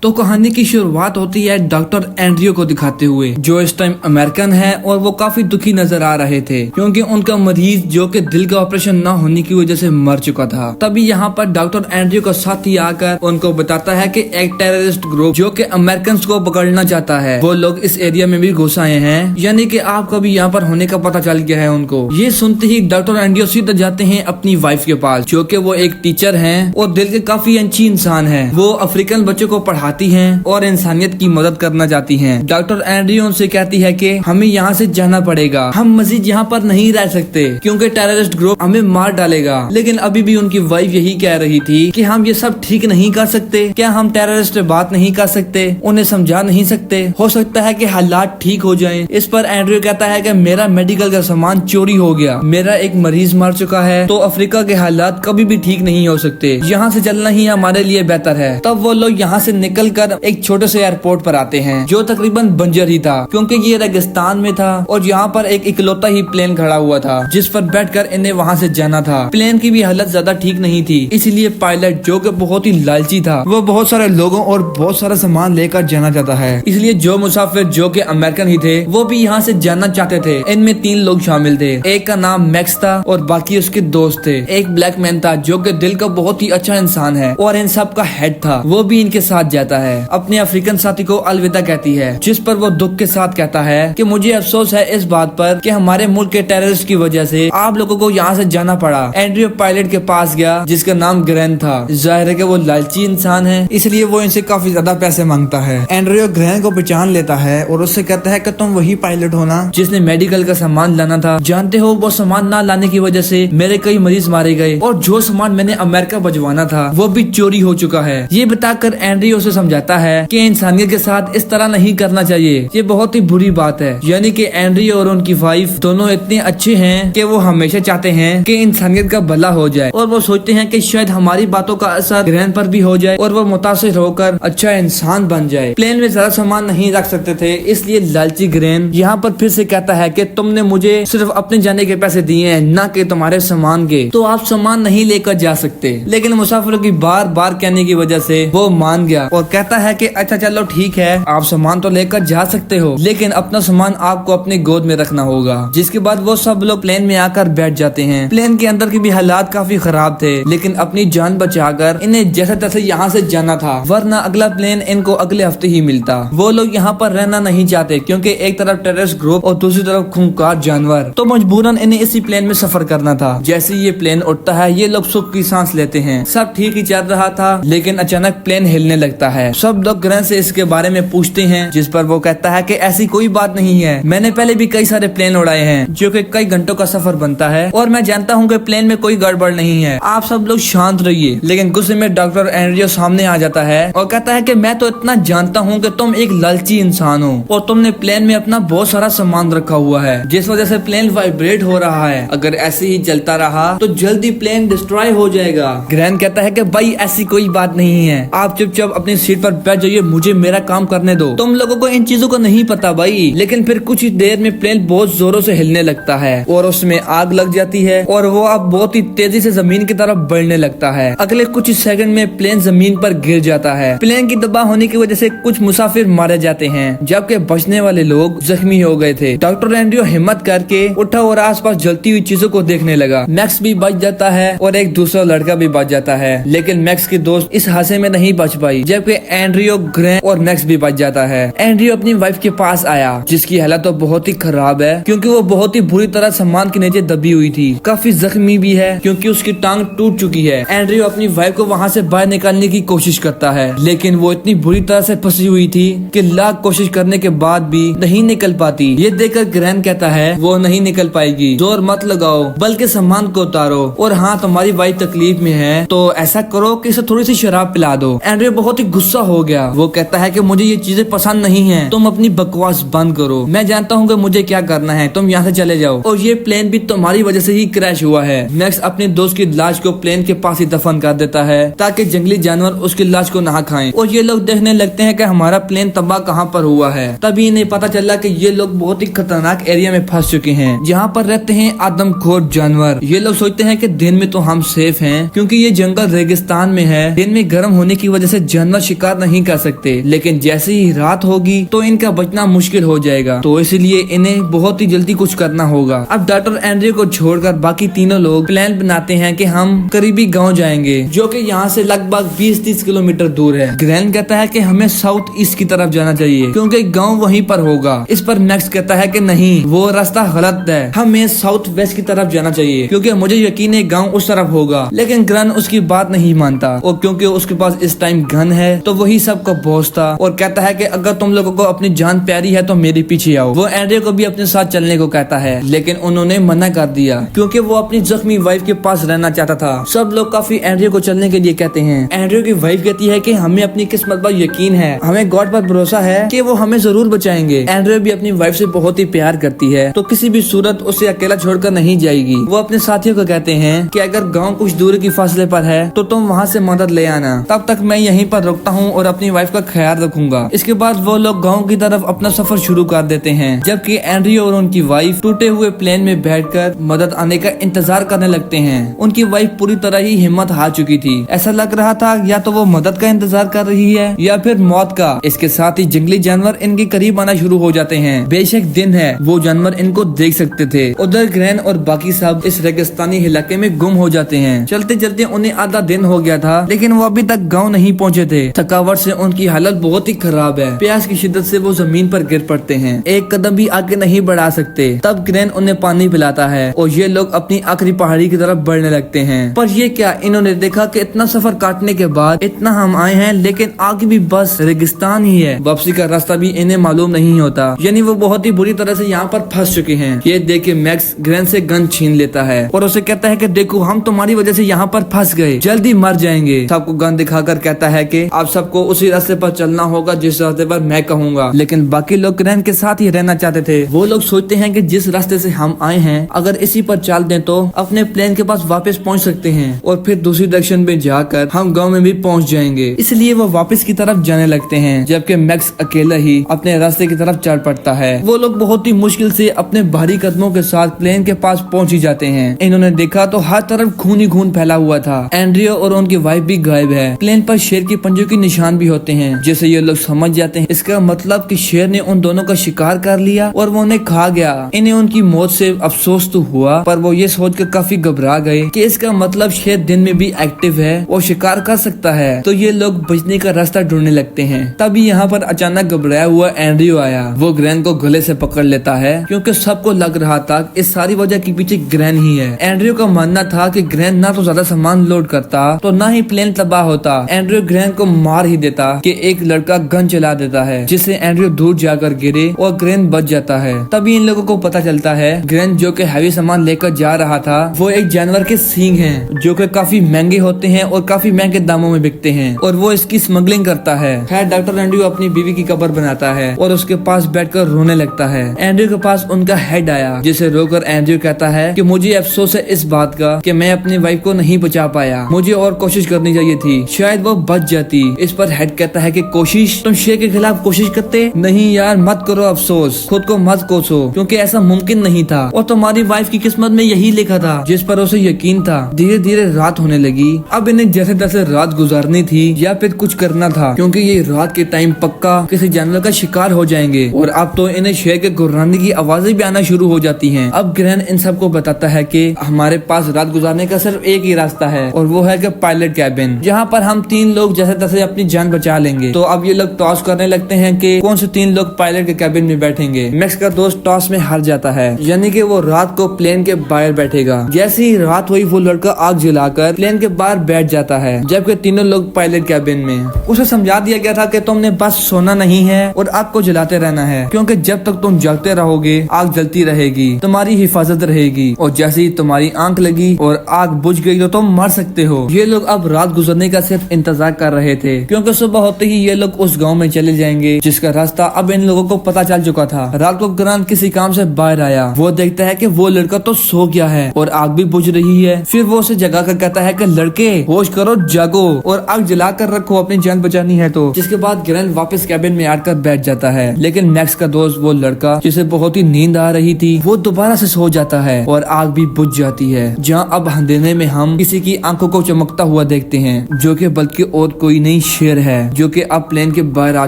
तो कहानी की शुरुआत होती है डॉक्टर एंड्रयू को दिखाते हुए, जो इस टाइम अमेरिकन है और वो काफी दुखी नजर आ रहे थे क्योंकि उनका मरीज जो कि दिल का ऑपरेशन न होने की वजह से मर चुका था। तभी यहाँ पर डॉक्टर एंड्रयू का साथी आकर उनको बताता है कि एक टेररिस्ट ग्रुप जो कि अमेरिकन को पकड़ना चाहता है, वो लोग इस एरिया में भी घुस आए हैं, यानी कि आपका भी यहाँ पर होने का पता चल गया है उनको। ये सुनते ही डॉक्टर एंड्रयू सीधा जाते हैं अपनी वाइफ के पास, जो कि वो एक टीचर हैं और दिल के काफी अच्छी इंसान है। वो अफ्रीकन बच्चों को पढ़ाती हैं और इंसानियत की मदद करना चाहती हैं। डॉक्टर एंड्रयू उनसे कहती है कि हमें यहाँ से जाना पड़ेगा, हम मजीद यहाँ पर नहीं रह सकते क्योंकि टेररिस्ट ग्रुप हमें मार डालेगा। लेकिन अभी भी उनकी वाइफ यही कह रही थी कि हम ये सब ठीक नहीं कर सकते, क्या हम टेररिस्ट से बात नहीं कर सकते, उन्हें समझा नहीं सकते, हो सकता है कि हालात ठीक हो जाएं। इस पर एंड्रयू कहता है कि मेरा मेडिकल का सामान चोरी हो गया, मेरा एक मरीज मर चुका है, तो अफ्रीका के हालात कभी भी ठीक नहीं हो सकते, यहाँ से चलना ही हमारे लिए बेहतर है। तब वो लोग यहाँ से निकलकर एक छोटे से एयरपोर्ट पर आते हैं जो तकरीबन बंजर ही था क्योंकि ये रेगिस्तान में था और यहाँ पर एक इकलौता ही प्लेन खड़ा हुआ था जिस पर बैठकर इन्हें वहाँ से जाना था। प्लेन की भी हालत ज्यादा ठीक नहीं थी, इसलिए पायलट जो कि बहुत ही लालची था वो बहुत सारे लोगों और बहुत सारा सामान लेकर जाना चाहता है। इसलिए जो मुसाफिर जो कि अमेरिकन ही थे वो भी यहाँ से जाना चाहते थे। इनमें 3 लोग शामिल थे, एक का नाम मैक्स था और बाकी उसके दोस्त थे। एक ब्लैक मैन था जो कि दिल का बहुत ही अच्छा इंसान है और इन सब का हेड था, वो भी इनके साथ जाता है। अपने अफ्रीकन साथी को अलविदा कहती है, जिस पर वो दुख के साथ कहता है कि मुझे अफसोस है इस बात पर कि हमारे मुल्क के टेररिस्ट की वजह से आप लोगों को यहाँ से जाना पड़ा। एंड्रयू पायलट के पास गया जिसका नाम ग्रैन था। जाहिर है कि वो लालची इंसान है, इसलिए वो इनसे काफी ज्यादा पैसे मांगता है। एंड्रयू ग्रैन को पहचान लेता है और उससे कहता है कि तुम वही पायलट हो ना जिसने मेडिकल का सामान लाना था। जानते हो वो सामान ना लाने की वजह से मेरे कई मरीज मारे गए और जो सामान मैंने अमेरिका भिजवाना था वो भी चोरी हो चुका है। ये बताकर एंड्रयू उसे समझाता है कि इंसानियत के साथ इस तरह नहीं करना चाहिए, ये बहुत ही बुरी बात है। यानी कि एंड्रयू और उनकी वाइफ दोनों इतने अच्छे हैं कि वो हमेशा चाहते हैं कि इंसानियत का भला हो जाए और वो सोचते हैं कि शायद हमारी बातों का असर ग्रहण पर भी हो जाए और वो मुतासिर होकर अच्छा इंसान बन जाए। प्लेन में ज्यादा सामान नहीं रख सकते थे, इसलिए लालची ग्रैन यहाँ पर फिर से कहता है कि तुमने मुझे सिर्फ अपने जाने के पैसे दिए हैं, ना कि तुम्हारे सामान के, तो आप सामान नहीं लेकर जा सकते। लेकिन मुसाफिरों की बार बार कहने की वजह से वो मान गया और कहता है कि अच्छा चलो ठीक है, आप सामान तो लेकर जा सकते हो लेकिन अपना सामान आपको अपनी गोद में रखना होगा। जिसके बाद वो सब लोग प्लेन में आकर बैठ जाते हैं। प्लेन के अंदर के भी हालात काफी खराब थे, लेकिन अपनी जान बचाकर इन्हें जैसे तैसे यहाँ से जाना था, वरना अगला प्लेन इनको अगले हफ्ते ही मिलता। वो लोग यहाँ पर रहना नहीं चाहते क्योंकि एक तरफ टेररिस्ट ग्रुप और दूसरी तरफ खूंखार जानवर, तो मजबूरन इन्हें इसी प्लेन में सफर करना था। जैसे ये प्लेन उठता है ये लोग सुख की सांस लेते हैं। सब ठीक ही चल रहा था लेकिन अचानक प्लेन हिलने लगता है। सब लोग ग्रहण से इसके बारे में पूछते हैं, जिस पर वो कहता है कि ऐसी कोई बात नहीं है, मैंने पहले भी कई सारे प्लेन उड़ाए हैं जो कि कई घंटों का सफर बनता है और मैं जानता हूँ कि प्लेन में कोई गड़बड़ नहीं है, आप सब लोग शांत रहिए। लेकिन गुस्से में डॉक्टर एंड्रयू सामने आ जाता है और कहता है कि मैं तो इतना जानता हूँ कि तुम एक लालची इंसान हो और तुमने प्लेन में अपना बहुत सारा सामान रखा हुआ है जिस वजह से प्लेन वाइब्रेट हो रहा है। अगर ऐसे ही चलता रहा तो जल्दी प्लेन डिस्ट्रॉय हो जाएगा। ग्रैन कहता है कि भाई ऐसी कोई बात नहीं है, आप चुपचाप अपनी सीट पर बैठ जाइए, मुझे मेरा काम करने दो, तुम लोगों को इन चीजों को नहीं पता भाई। लेकिन फिर कुछ ही देर में प्लेन बहुत जोरों से हिलने लगता है और उसमें आग लग जाती है और वो अब बहुत ही तेजी से जमीन की तरफ बढ़ने लगता है। अगले कुछ सेकंड में प्लेन जमीन पर गिर जाता है। प्लेन की तबाह होने की वजह से कुछ मुसाफिर मारे जाते हैं जबकि बचने वाले लोग जख्मी हो गए थे। डॉक्टर एंड्रयू हिम्मत करके उठा और आसपास जलती हुई चीजों को देखने लगा। मैक्स भी बच जाता है और एक दूसरा लड़का भी बच जाता है, लेकिन मैक्स की दोस्त इस हादसे में नहीं बच पाई, जबकि एंड्रयू, ग्रैन और मैक्स भी बच जाता है। एंड्रयू अपनी वाइफ के पास आया जिसकी हालत तो बहुत ही खराब है क्योंकि वो बहुत ही बुरी तरह सामान के नीचे दबी हुई थी, काफी जख्मी भी है क्योंकि उसकी टांग टूट चुकी है। एंड्रयू अपनी वाइफ को वहाँ से बाहर निकालने की कोशिश करता है लेकिन वो इतनी बुरी तरह से फंसी हुई थी कि लाख कोशिश करने के बाद भी नहीं निकल पाती। ये देखकर ग्रैन कहता है वो नहीं निकल पाएगी, जोर मत लगाओ बल्कि सामान को उतारो, और हाँ तुम्हारी वाइफ तकलीफ में है तो ऐसा करो कि इसे थोड़ी सी शराब पिला दो। एंड्रयू बहुत ही गुस्सा हो गया, वो कहता है कि मुझे ये चीजें पसंद नहीं है, तुम अपनी बकवास बंद करो, मैं जानता हूँ कि मुझे क्या करना है, तुम यहाँ से चले जाओ और ये प्लेन भी तुम्हारी वजह से ही क्रैश हुआ है। नेक्स्ट अपने दोस्त की लाश को प्लेन के पास ही दफन कर देता है ताकि जंगली जानवर उसकी लाश को ना खाएं और ये लोग देखने लगते हैं कि हमारा प्लेन तबाह कहाँ पर हुआ है। तभी इन्हें पता चला कि ये लोग बहुत ही खतरनाक एरिया में फंस चुके हैं जहाँ पर रहते हैं आदमखोर जानवर। ये लोग सोचते हैं कि दिन में तो हम सेफ हैं क्योंकि ये जंगल रेगिस्तान में है, दिन में गर्म होने की वजह से जानवर शिकार नहीं कर सकते, लेकिन जैसे ही रात होगी तो इनका बचना मुश्किल हो जाएगा। तो इसलिए इन्हें बहुत ही जल्दी कुछ करना होगा। अब डॉक्टर एंड्रयू को छोड़कर बाकी तीनों लोग प्लान बनाते हैं कि हम करीबी गांव जाएंगे, जो कि यहाँ से लगभग 20-30 किलोमीटर दूर है। ग्रैन कहता है कि हमें साउथ ईस्ट की तरफ जाना चाहिए क्योंकि गांव वहीं पर होगा। इस पर मैक्स कहता है कि नहीं, वो रास्ता गलत है, हमें साउथ वेस्ट की तरफ जाना चाहिए क्योंकि मुझे यकीन है गांव उस तरफ होगा। लेकिन ग्रैन उसकी बात नहीं मानता और क्योंकि उसके पास इस टाइम गन है तो वही सबका बॉस था और कहता है कि अगर तुम लोगों को अपनी जान प्यारी है तो मेरे पीछे आओ। वो एंड्रयू को भी अपने साथ चलने को कहता है, लेकिन उन्होंने मना कर दिया क्योंकि वो अपनी जख्मी वाइफ के पास रहना चाहता था। सब लोग काफी एंड्रयू को चलने के लिए कहते हैं। एंड्रयू की वाइफ कहती है कि हमें अपनी किस्मत पर यकीन है, हमें गॉड पर भरोसा है कि वो हमें जरूर बचाएंगे। एंड्रयू भी अपनी वाइफ से बहुत ही प्यार करती है तो किसी भी सूरत उसे अकेला छोड़कर नहीं जाएगी। वो अपने साथियों को कहते हैं कि अगर गाँव कुछ दूर की फासले पर है तो तुम वहाँ से मदद ले आना, तब तक मैं यहीं पर रुकता हूँ और अपनी वाइफ का ख्याल रखूंगा। इसके बाद वो लोग गाँव की तरफ अपना सफर शुरू कर देते हैं, जबकि एंड्रयू और उनकी वाइफ टूटे हुए प्लेन में बैठकर मदद आने का इंतजार करने लगते हैं। उनकी वाइफ पूरी तरह ही हिम्मत हार चुकी थी। ऐसा लग रहा था या तो वो मदद का इंतजार कर रही है या फिर मौत का। इसके साथ ही जंगली जानवर इनके करीब आना शुरू हो जाते हैं। बेशक दिन है, वो जानवर इनको देख सकते थे। उधर ग्रैन और बाकी सब इस रेगिस्तानी इलाके में गुम हो जाते हैं। चलते चलते उन्हें आधा दिन हो गया था, लेकिन वो अभी तक गाँव नहीं पहुँचे थे। थकावट से उनकी हालत बहुत ही खराब है। प्यास की शिद्दत से वो जमीन पर गिर पड़ते हैं, एक कदम भी आगे नहीं बढ़ा सकते। तब ग्रैन उन्हें पानी पिलाता है और ये लोग अपनी आखिरी पहाड़ी की तरफ बढ़ने लगते हैं। पर ये क्या, इन्होंने देखा कि इतना सफर काटने के बाद इतना हम आए हैं लेकिन आगे भी बस रेगिस्तान ही है। वापसी का रास्ता भी इन्हें मालूम नहीं होता, यानी वो बहुत ही बुरी तरह से यहाँ पर फंस चुके हैं। ये देख के मैक्स ग्रैन से गन छीन लेता है और उसे कहता है कि देखो हम तुम्हारी वजह से यहाँ पर फंस गए, जल्दी मर जाएंगे। सबको गन दिखाकर कहता है कि आप सबको उसी रास्ते पर चलना होगा जिस रास्ते पर मैं कहूँगा। लेकिन बाकी लोग ग्रैन के साथ ही रहना चाहते थे। वो लोग सोचते हैं कि जिस रास्ते से हम आए हैं अगर इसी पर चल दें तो अपने प्लेन के पास वापस पहुंच सकते हैं और फिर दूसरी डायरेक्शन में जाकर हम गांव में भी पहुंच जाएंगे। इसलिए वो वापस की तरफ जाने लगते हैं, जबकि मैक्स अकेला ही अपने रास्ते की तरफ चल पड़ता है। वो लोग बहुत ही मुश्किल से अपने भारी कदमों के साथ प्लेन के पास पहुंच ही जाते हैं। इन्होंने देखा तो हर तरफ खून ही खून फैला हुआ था। एंड्रयू और उनकी वाइफ भी गायब है। प्लेन पर शेर के पंजों के निशान भी होते हैं, जिसे ये लोग समझ जाते हैं इसका मतलब कि शेर ने उन दोनों का शिकार कर लिया और वो उन्हें खा गया। इन्हें उनकी मौत से अफसोस तो हुआ, पर वो ये सोचकर काफी घबरा गए कि इसका मतलब शेर दिन में भी एक्टिव है और शिकार कर सकता है। तो ये लोग बचने का रास्ता ढूंढने लगते हैं। तभी यहाँ पर अचानक घबराया हुआ एंड्रयू आया। वो ग्रैन को गले से पकड़ लेता है क्योंकि सबको लग रहा था इस सारी वजह के पीछे ग्रैन ही है। एंड्रयू का मानना था कि ग्रैन ना तो ज्यादा सामान लोड करता तो ना ही प्लेन तबाह होता। एंड्रयू ग्रैन को मार ही देता कि एक लड़का गन चला देता है, जिससे एंड्रयू दूर जाकर गिरे और ग्रैन बच जाता है। तभी इन लोगों को पता चलता है ग्रैन जो कि हैवी सामान लेकर जा रहा था वो एक जानवर के सींग हैं, जो कि काफी महंगे होते हैं और काफी महंगे दामों में बिकते हैं और वो इसकी स्मगलिंग करता है। खैर डॉक्टर एंड्रयू अपनी बीवी की कब्र बनाता है और उसके पास बैठकर रोने लगता है। एंड्रयू के पास उनका हेड आया, जिसे रोकर एंड्रयू कहता है कि मुझे अफसोस है इस बात का कि मैं अपनी वाइफ को नहीं बचा पाया, मुझे और कोशिश करनी चाहिए थी, शायद वो बच जाती। इस पर हेड कहता है कि कोशिश, तुम शेर के खिलाफ कोशिश करते? नहीं यार मत करो अफसोस, खुद को मत कोसो क्योंकि ऐसा मुमकिन नहीं था और तुम्हारी वाइफ की किस्मत में यही लिखा था जिस पर उसे यकीन था। धीरे धीरे रात होने लगी। अब इन्हें जैसे तैसे रात गुजारनी थी या फिर कुछ करना था क्योंकि ये रात के टाइम पक्का किसी जानवर का शिकार हो जाएंगे और अब तो इन्हें शेर के गुर्राने की आवाजें भी आना शुरू हो जाती हैं। अब ग्रैन इन सबको बताता है कि हमारे पास रात गुजारने का सिर्फ एक ही रास्ता है और वो है कि पायलट कैबिन, जहाँ पर हम 3 लोग जैसे तैसे अपनी जान बचा लेंगे। तो अब ये लोग टॉस करने लगते हैं कि कौन से 3 लोग पायलट के कैबिन में बैठेंगे। मैक्स का दोस्त टॉस में हार जाता है, यानी कि वो रात को प्लेन के बाहर बैठेगा। जैसे ही रात हुई वो लड़का आग जलाकर प्लेन के बाहर बैठ जाता है, जबकि तीनों लोग पायलट कैबिन में। उसे समझा दिया गया था कि तुमने बस सोना नहीं है और आग को जलाते रहना है, क्योंकि जब तक तुम जलते रहोगे आग जलती रहेगी, तुम्हारी हिफाजत रहेगी और जैसे ही तुम्हारी आंख लगी और आग बुझ गई तो तुम मर सकते हो। ये लोग अब रात गुजरने का सिर्फ इंतजार कर रहे थे क्योंकि सुबह होते ही ये लोग उस गांव में चले जाएंगे जिसका रास्ता अब इन लोगों को पता चल चुका था। रात को ग्रांट किसी काम से बाहर आया। वो देखता है कि वो लड़का तो सो गया है और आग भी बुझ रही है। फिर वो उसे जगा कर कहता है कि लड़के होश करो, जागो और आग जला कर रखो, अपनी जान बचानी है। तो जिसके बाद ग्रैंड वापस कैबिन में आकर बैठ जाता है, लेकिन मैक्स का दोस्त वो लड़का जिसे बहुत ही नींद आ रही थी वो दोबारा से सो जाता है और आग भी बुझ जाती है। जहाँ अब अंधेरे में हम किसी की आंखों को चमकता हुआ देखते हैं, जो कि बल्कि और कोई नहीं यही शेर है जो कि अब प्लेन के बाहर आ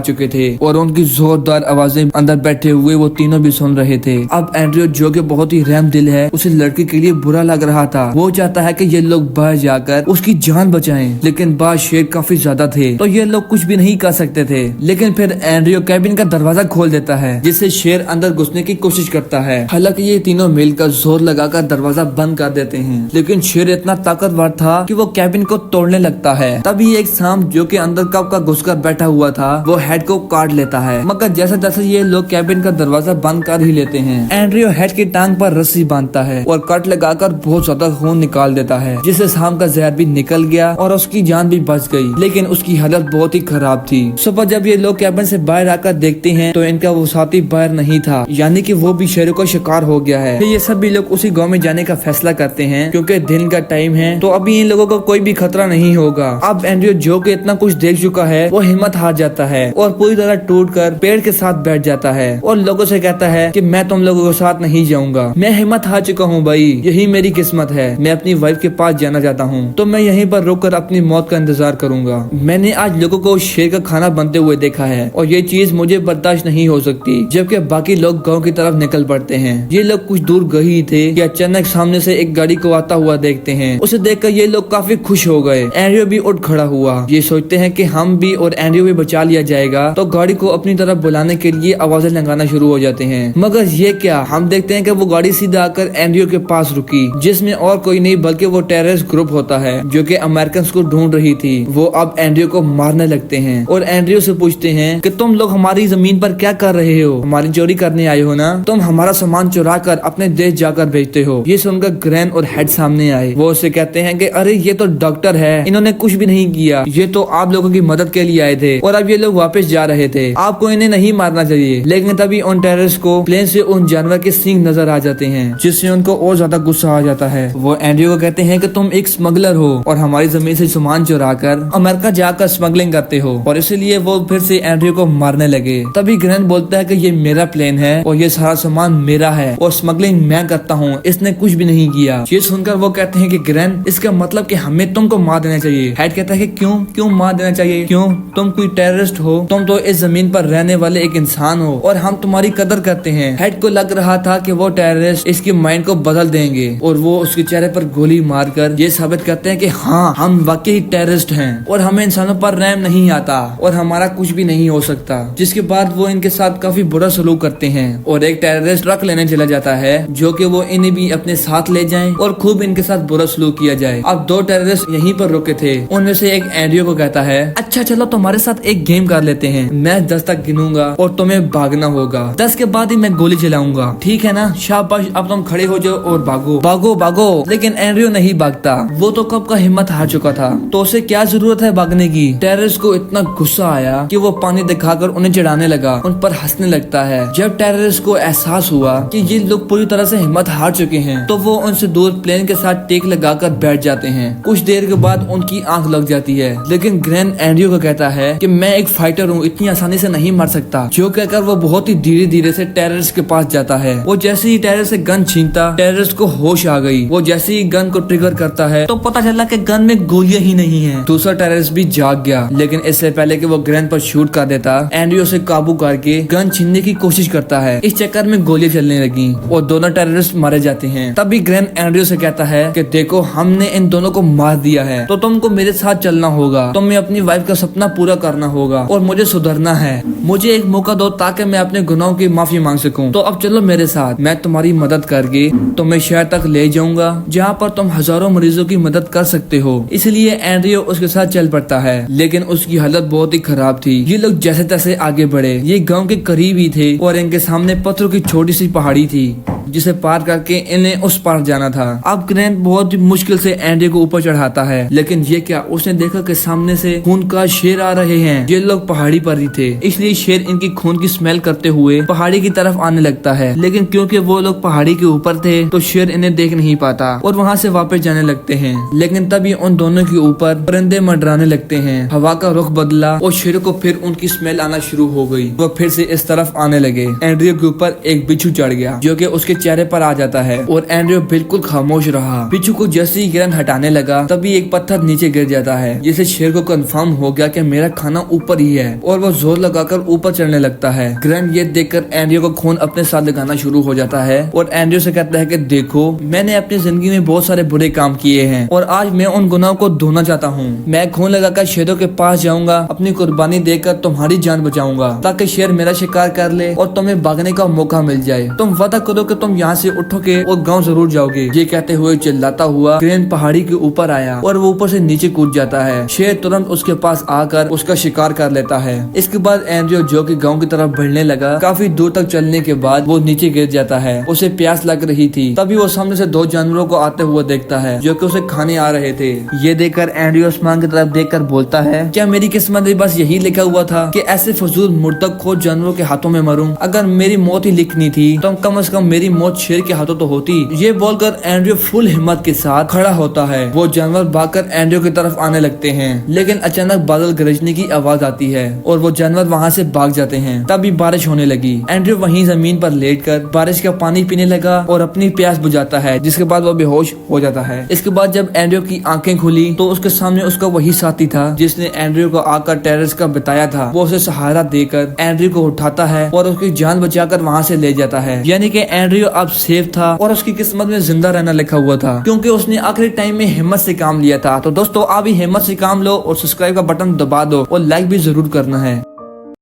चुके थे और उनकी जोरदार आवाजें अंदर बैठे हुए वो तीनों भी सुन रहे थे। अब एंड्रयू जो कि बहुत ही रहम दिल है, उसे लड़के के लिए बुरा लग रहा था। वो चाहता है कि ये लोग बाहर जाकर उसकी जान बचाएं, लेकिन बाहर शेर काफी ज्यादा थे तो ये लोग कुछ भी नहीं कर सकते थे। लेकिन फिर एंड्रयू कैबिन का दरवाजा खोल देता है, जिससे शेर अंदर घुसने की कोशिश करता है। हालांकि ये तीनों मिलकर जोर लगाकर दरवाजा बंद कर देते हैं, लेकिन शेर इतना ताकतवर था कि वो कैबिन को तोड़ने लगता है। तभी एक सांप जो कि अंदर कब का घुसकर बैठा हुआ था वो हेड को काट लेता है। मगर जैसे जैसे ये लोग कैबिन का दरवाजा बंद कर ही लेते हैं, एंड्रयू हेड की टांग पर रस्सी बांधता है और कट लगाकर बहुत ज्यादा खून निकाल देता है, जिससे सांप का जहर भी निकल गया और उसकी जान भी बच गई। लेकिन उसकी हालत बहुत ही खराब थी। सुबह जब ये लोग कैबिन से बाहर आकर देखते हैं तो इनका वो साथी बाहर नहीं था, यानी कि वो भी शेरों का शिकार हो गया है। फिर ये सभी लोग उसी गांव में जाने का फैसला करते हैं, क्योंकि दिन का टाइम है तो अभी इन लोगों को कोई भी खतरा नहीं होगा। अब एंड्रयू जो कि इतना कुछ देख चुका है वो हिम्मत हार जाता है और पूरी तरह टूटकर पेड़ के साथ बैठ जाता है और लोगों से कहता है कि मैं तुम लोगों के साथ नहीं जाऊंगा, मैं हिम्मत हार चुका हूँ भाई, यही मेरी किस्मत है, मैं अपनी वाइफ के पास जाना चाहता हूँ, तो मैं यहीं पर रुककर अपनी मौत का इंतजार करूंगा। मैंने आज लोगों को शेर का खाना बनते हुए देखा है और ये चीज मुझे बर्दाश्त नहीं हो सकती। जबकि बाकी लोग गाँव की तरफ निकल पड़ते हैं। ये लोग कुछ दूर गए ही थे कि अचानक सामने से एक गाड़ी को आता हुआ देखते हैं। उसे देखकर ये लोग काफी खुश हो गए। एंड्रयू भी उठ खड़ा हुआ। ये सोचते हैं कि हम भी और एंड्रयू भी बचा लिया जाएगा, तो गाड़ी को अपनी तरफ बुलाने के लिए आवाजें लगाना शुरू हो जाते हैं। मगर ये क्या, हम देखते हैं कि वो गाड़ी सीधा आकर एंड्रयू के पास रुकी, जिसमें और कोई नहीं बल्कि वो टेररिस्ट ग्रुप होता है जो कि अमेरिकन को ढूंढ रही थी। वो अब एंड्रयू को मारने लगते हैं और एंड्रयू से पूछते हैं कि तुम लोग हमारी जमीन पर क्या कर रहे हो, हमारी चोरी करने आए हो ना, तुम हमारा सामान चुरा कर अपने देश जाकर बेचते हो। ये सुनकर ग्रैन और हेड सामने आए। वो उसे कहते हैं कि अरे ये तो डॉक्टर है, इन्होंने कुछ भी नहीं किया, ये तो आप लोगों की मदद के लिए आए थे और अब ये लोग वापस जा रहे थे, आपको इन्हें नहीं मारना चाहिए। लेकिन तभी उन टेररिस्ट को प्लेन से उन जानवर के सींग नजर आ जाते हैं, जिससे उनको और ज्यादा गुस्सा आ जाता है। वो एंड्रयू को कहते हैं कि तुम एक स्मगलर हो और हमारी जमीन से सामान चुरा कर अमेरिका जाकर स्मगलिंग करते हो, और इसलिए वो फिर से एंड्रयू को मारने लगे। तभी ग्रैन बोलता है कि ये मेरा प्लेन है और ये सारा सामान मेरा है और स्मगलिंग मैं करता हूँ, इसने कुछ भी नहीं किया। ये सुनकर वो कहते हैं कि ग्रैन, इसका मतलब कि हमें तुमको मार देना चाहिए। हेड कहता है कि क्यों क्यों मार देना चाहिए, क्यों, तुम कोई टेररिस्ट हो, तुम तो इस जमीन पर रहने वाले एक इंसान हो और हम तुम्हारी कदर करते हैं। हेड को लग रहा था कि वो टेररिस्ट इसकी माइंड को बदल देंगे और वो उसके चेहरे पर गोली मारकर ये साबित करते हैं कि हाँ, हम वाकई टेररिस्ट हैं और हमें इंसानों पर रहम नहीं आता और हमारा कुछ भी नहीं हो सकता। जिसके बाद वो इनके साथ काफी बुरा सलूक करते हैं और एक टेररिस्ट ट्रक लेने चला जाता है जो कि वो इन्हें भी अपने साथ ले जाएं और खूब इनके साथ बुरा सलूक किया जाए। अब दो टेररिस्ट यहीं पर रुके थे। उनमें से एक एंड्रयू को कहता है, अच्छा चलो तुम्हारे साथ एक गेम कर लेते हैं, मैं 10 तक गिनूंगा और तुम्हें भागना होगा, 10 के बाद ही मैं गोली चलाऊंगा, ठीक है ना? शाबाश, अब तुम खड़े हो जाओ और भागो भागो भागो। लेकिन एंड्रयू नहीं भागता, वो तो कब का हिम्मत हार चुका था, तो उसे क्या जरूरत है भागने की। टेररिस्ट को इतना गुस्सा आया कि वो पानी दिखाकर उन्हें चिढ़ाने लगा, उन पर हंसने लगता है। जब टेररिस्ट को एहसास हुआ कि ये लोग पूरी तरह से हिम्मत हार चुके हैं तो वो उनसे दूर प्लेन के साथ टेक लगाकर बैठ जाते हैं। कुछ देर के बाद उनकी आंख लग जाती है, लेकिन ग्रैन एंड्रयू को कहता है कि मैं एक फाइटर हूँ, इतनी आसानी से नहीं मर सकता। जो कहकर वो बहुत ही धीरे धीरे से टेररिस्ट के पास जाता है। वो जैसे ही टेररिस्ट से गन छीनता, टेररिस्ट को होश आ गई। वो जैसे ही गन को ट्रिगर करता है तो पता चला कि गन में गोलियां ही नहीं है। दूसरा टेररिस्ट भी जाग गया, लेकिन इससे पहले कि वो ग्रैन पर शूट कर देता, एंड्रयू से काबू करके गन छीनने की कोशिश करता है। इस चक्कर में गोलियां चलने लगी और दोनों टेररिस्ट मारे जाते हैं। तभी ग्रैन एंड्रयू से कहता है कि देखो, हमने इन दोनों को मार दिया है तो तुमको मेरे साथ चलना होगा, तुम्हें अपनी वाइफ का सपना पूरा करना होगा और मुझे सुधरना है। मुझे एक मौका दो ताकि मैं अपने गुनाहों की माफी मांग सकूं। तो अब चलो मेरे साथ, मैं तुम्हारी मदद करके तुम्हें शहर तक ले जाऊंगा जहां पर तुम हजारों मरीजों की मदद कर सकते हो। इसलिए एंड्रयू उसके साथ चल पड़ता है, लेकिन उसकी हालत बहुत ही खराब थी। ये लोग जैसे तैसे आगे बढ़े। ये गाँव के करीब ही थे और इनके सामने पत्थरों की छोटी सी पहाड़ी थी जिसे पार करके इन्हें उस पार जाना था। अब ग्रैंट बहुत ही मुश्किल से एंड्रयू को ऊपर चढ़ाता है, लेकिन ये क्या, उसने देखा कि सामने से खून का शेर आ रहे हैं। ये लोग पहाड़ी पर ही थे, इसलिए शेर इनकी खून की स्मेल करते हुए पहाड़ी की तरफ आने लगता है। लेकिन क्योंकि वो लोग पहाड़ी के ऊपर थे तो शेर इन्हें देख नहीं पाता और वहाँ से वापस जाने लगते हैं। लेकिन तभी उन दोनों के ऊपर परिंदे मंडराने लगते हैं। हवा का रुख बदला और शेर को फिर उनकी स्मेल आना शुरू हो गई। वो फिर से इस तरफ आने लगे। एंड्रयू के ऊपर एक बिच्छू चढ़ गया जो कि उसके चेहरे पर आ जाता है और एंड्रयू बिल्कुल खामोश रहा। बिच्छू को जैसे ही गिरन हटाने लगा तभी एक पत्थर नीचे गिर जाता है, जिससे शेर को कंफर्म हो गया कि मेरा खाना ऊपर ही है और वो जोर लगाकर ऊपर चढ़ने लगता है। ग्रैंड ये देखकर एंड्रयू को खून अपने साथ लगाना शुरू हो जाता है और एंड्रयू से कहता है कि देखो, मैंने अपनी जिंदगी में बहुत सारे बुरे काम किए हैं और आज मैं उन गुनाहों को धोना चाहता हूँ। मैं खून लगाकर शेरों के पास जाऊंगा, अपनी कुर्बानी देकर तुम्हारी जान बचाऊंगा ताकि शेर मेरा शिकार कर ले और तुम्हें भागने का मौका मिल जाए। तुम वादा करो कि तुम यहाँ से उठोगे और गाँव जरूर जाओगे। ये कहते हुए चिल्लाता हुआ ग्रैंड पहाड़ी के ऊपर आया और वो ऊपर से नीचे कूद जाता है। शेर तुरंत उसके पास आकर उसका शिकार कर लेता है। इसके बाद एंड्रयू जो कि गांव की तरफ बढ़ने लगा, काफी दूर तक चलने के बाद वो नीचे गिर जाता है। उसे प्यास लग रही थी, तभी वो सामने से 2 जानवरों को आते हुए देखता है जो कि उसे खाने आ रहे थे। ये देखकर एंड्रयू आसमान की तरफ देखकर बोलता है, क्या मेरी किस्मत में बस यही लिखा हुआ था कि ऐसे फजूल मुर्तब खोज जानवरों के हाथों में मरूं? अगर मेरी मौत ही लिखनी थी तो कम से कम मेरी मौत शेर के हाथों तो होती। ये बोलकर एंड्रयू फुल हिम्मत के साथ खड़ा होता है। वो जानवर भागकर एंड्रयू की तरफ आने लगते हैं, लेकिन अचानक बादल गरजने की आवाज आती है और वो जानवर वहाँ से भाग जाते हैं। तभी बारिश होने लगी। एंड्रयू वहीं जमीन पर लेटकर बारिश का पानी पीने लगा और अपनी प्यास बुझाता है, जिसके बाद वो बेहोश हो जाता है। इसके बाद जब एंड्रयू की आंखें खुली तो उसके सामने उसका वही साथी था जिसने एंड्रयू को आकर टेरेस का बताया था। वो उसे सहारा देकर एंड्रयू को उठाता है और उसकी जान बचाकर वहाँ से ले जाता है। यानी कि एंड्रयू अब सेफ था और उसकी किस्मत में जिंदा रहना लिखा हुआ था, क्योंकि उसने आखिरी टाइम में हिम्मत से काम लिया था। तो दोस्तों, आप भी हिम्मत से काम लो और सब्सक्राइब का बटन दबा दो और लाइक भी जरूर करना है।